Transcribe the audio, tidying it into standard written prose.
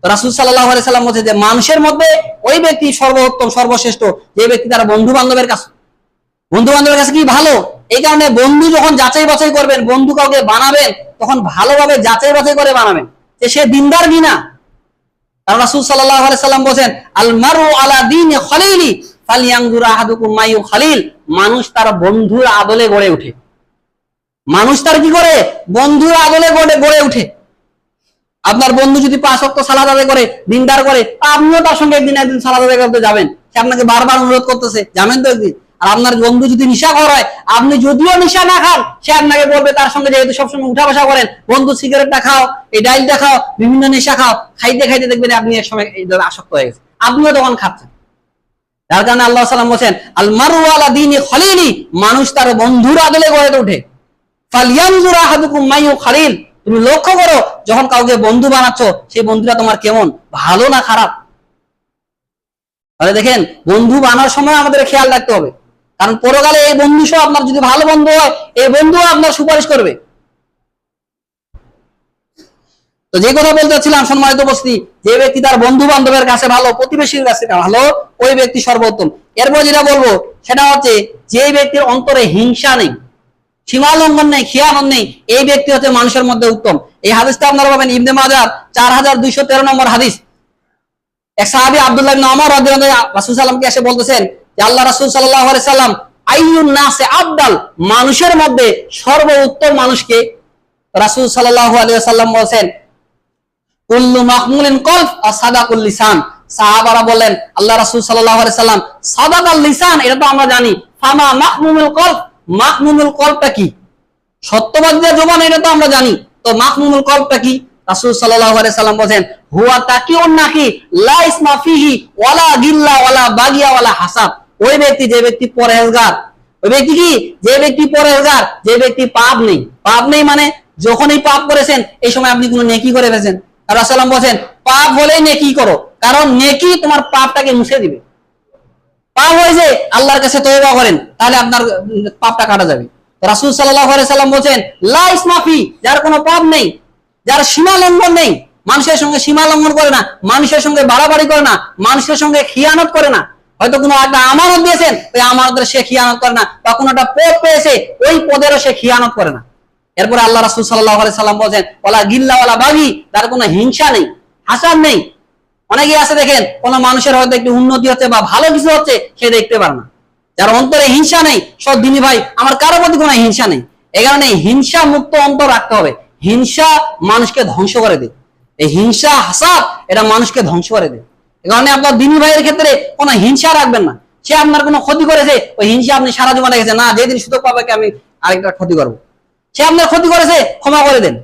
রাসূল সাল্লাল্লাহু আলাইহি সাল্লাম বলেছে যে মানুষের মধ্যে ওই ব্যক্তি সর্বোত্তম সর্বশ্রেষ্ঠ যে ব্যক্তি তার বন্ধু বান্ধবের কাছে কি ভালো। এই কারণে বন্ধু যখন যাচাই বাছাই করবেন, বন্ধু কাউকে বানাবেন, তখন ভালোভাবে যাচাই বাছাই করে বানাবেন যে সে দিনদার কিনা। কারণ রাসূল সাল্লাল্লাহু আলাইহি সাল্লাম বলেছেন আল মারউ আলা দীনি খলিলি ফালইয়ানজুর আহাদুকুম মাইয়ু খলিল। মানুষ তার বন্ধুর আদলে গড়ে ওঠে। মানুষ তার কি করে? বন্ধুর আদলে গড়ে ওঠে। আপনার বন্ধু যদি 5 ওয়াক্ত সালাত আদায় করে, দিনদার করে, আপনিও তার সঙ্গে একদিন সালাত আদায় করতে যাবেন। সে আপনাকে বারবার অনুরোধ করতেছে, যাবেন তো একদিন। আর আপনার বন্ধু যদি নেশাখোর হয়, আপনি যদিও নেশা না খান, সে আপনাকে বলবে, তার সঙ্গে যেহেতু সবসময় উঠা বসা করেন, বন্ধু সিগারেটটা খাও, এই ডাইলটা খাও, বিভিন্ন নেশা খাও, খাইতে খাইতে দেখবেন আপনি এক সময় এই আসক্ত হয়ে গেছে, আপনিও তখন খাচ্ছেন। যার কারণে আল্লাহ সাল্লাম বলেছেন আল মারউ আলা দীনি খলিলি, মানুষ তার বন্ধুর আদলে গড়ে ওঠে। ফালইয়ানজুর আহাদুকুম মাইয়ু খলিল, তুমি লক্ষ্য করো যখন কাউকে বন্ধু বানাচ্ছ, সেই বন্ধুটা তোমার কেমন, ভালো না খারাপ। তাহলে দেখেন, বন্ধু বানানোর সময় আমাদের খেয়াল রাখতে হবে, কারণ পরকালে এই বন্ধু সহ আপনার যদি ভালো বন্ধু হয়, এই বন্ধু আপনার সুপারিশ করবে। তো যে কথা বলতে চাচ্ছিলাম, সম্মানিত উপস্থিতি, যে ব্যক্তি তার বন্ধু বান্ধবের কাছে ভালো, প্রতিবেশীর কাছে ভালো, ওই ব্যক্তি সর্বোত্তম। এরপর যেটা বলবো সেটা হচ্ছে যে ব্যক্তির অন্তরে হিংসা নেই, সীমা লঙ্ঘন নেই, খিয়ানত নেই, এই ব্যক্তি হচ্ছে মানুষের মধ্যে উত্তম। এই হাদিসটা আপনারা পাবেন ইবনে মাজাহ 4213 নম্বর হাদিস। এক সাহাবী আব্দুল্লাহ ইবনে ওমর রাদিয়াল্লাহু আনহু রাসূল সাল্লাল্লাহু আলাইহি ওয়াসাল্লামকে এসে বলতেছেন যে আল্লাহ রাসূল সাল্লাল্লাহু আলাইহি সাল্লাম, আইয়ুন নাসে আফদাল, মানুষের মধ্যে সর্বোত্তম মানুষকে? রাসূল সাল্লাল্লাহু আলাইহি ওয়াসাল্লাম বলেন কুল্লু মাহমুলিন কলব আর সাদাকুল লিসান। সাহাবারা বলেন আল্লাহ রাসূল সাল্লাল্লাহু আলাইহি সাল্লাম, সাদাকাল লিসান এটা তো আমরা জানি, ফামা মাহমুমুল কলব, মাহমুমুল কলবটা কি? সত্যবাদীদের জবান, এটা তো আমরা জানি, তো মাহমুমুল কলবটা কি? রাসূল সাল্লাল্লাহু আলাইহি সাল্লাম বলেন হুয়া তাকিউন নাকি লা ইসমা ফিহি ওয়ালা গিল্লা ওয়ালা বাগিয়া ওয়ালা হাসাব। ওই ব্যক্তি, যে ব্যক্তি পরহেজগার, ওই ব্যক্তি কি? যে ব্যক্তি পরহেজগার, যে ব্যক্তি পাপ নেই। পাপ নেই মানে যখনই পাপ করেছেন এই সময় আপনি কোনো নেকি করে ফেলেছেন, রাসূল সাল্লাল্লাহু আলাইহি ওয়াসাল্লাম বলেন পাপ হলেই নেকি করো, কারণ নেকি তোমার পাপটাকে মুছে দিবে। পাপ হয়েছে, আল্লাহর কাছে তওবা করেন, তাহলে আপনার পাপটা কাটা যাবে। রাসূল সাল্লাল্লাহু আলাইহি সাল্লাম বলেন লা ইসমা ফি, যার কোনো পাপ নেই, যার সীমা লঙ্ঘন নেই, মানুষের সঙ্গে সীমা লঙ্ঘন করে না, মানুষের সঙ্গে বাড়াবাড়ি করে না, মানুষের সঙ্গে খিয়ানত করে না। হয়তো কোনো একটা আমানত দিয়েছেন, ওই আমানতের সে খিয়ানত করে না, বা কোনো একটা পদ পেয়েছে, ওই পদেরও সে খিয়ানত করে না। এরপরে আল্লাহ রাসূল সাল্লাল্লাহু আলাইহি সাল্লাম বলেন ওয়ালা গিল্লা ওয়ালা বাগি, তার কোনো হিংসা নেই, হাসাদ নেই। অনেকেই আছে দেখেন, কোন মানুষের হয়তো একটু উন্নতি হচ্ছে বা ভালো কিছু হচ্ছে, সে দেখতে পারে না। যার অন্তরে হিংসা নেই, সব দিনী ভাই আমার কারো প্রতি কোনো হিংসা নেই। এই কারণে হিংসা মুক্ত অন্তর রাখতে হবে। হিংসা মানুষকে ধ্বংস করে দেয়, এই হিংসা হাসাদ এটা মানুষকে ধ্বংস করে দেয়। এই কারণে আপনার দিনী ভাইয়ের ক্ষেত্রে কোনো হিংসা রাখবেন না। সে আপনার কোনো ক্ষতি করেছে, ওই হিংসা আপনি সারা জীবন রেখেছেন, না যেদিন সুযোগ পাবে আমি আরেকটা ক্ষতি করবো। সে আপনার ক্ষতি করেছে, ক্ষমা করে দেন।